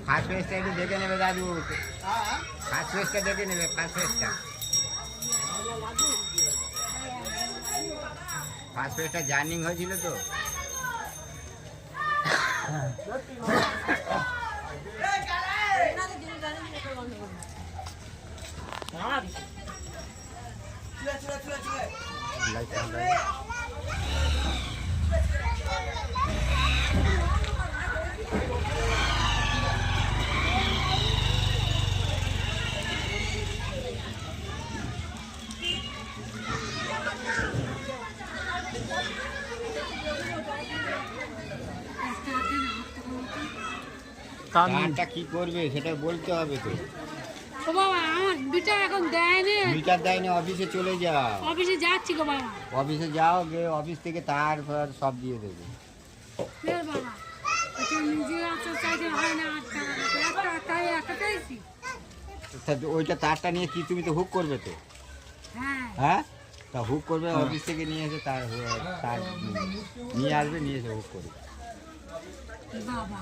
First পেজটা একটু দেখে নেবে দাদু, ফার্স্ট পেজটা দেখে নেবে, ফার্স্ট পেজটা, ফার্স্ট পেজটা জার্নিং হয়েছিল তো। কারটা কি করবে সেটা বলতে হবে তো। ও বাবা, আমার মিটার এখন দেয়নি। মিটার দেয়নি, অফিসে চলে যাও। অফিসে যাচ্ছি গো বাবা। অফিসে যাও, গিয়ে অফিস থেকে তারপর সব দিয়ে দেবে। বাবা, নিজে চাইতে হয় না, 8 টাকা তাই একটা চাইছি। ওইটা তারটা নিয়ে কি তুমি তো হুক করবে তো? হ্যাঁ, তা হুক করবে, অফিস থেকে নিয়ে এসে তার নিয়ে আসবে, নিয়ে এসে হুক করবে। বাবা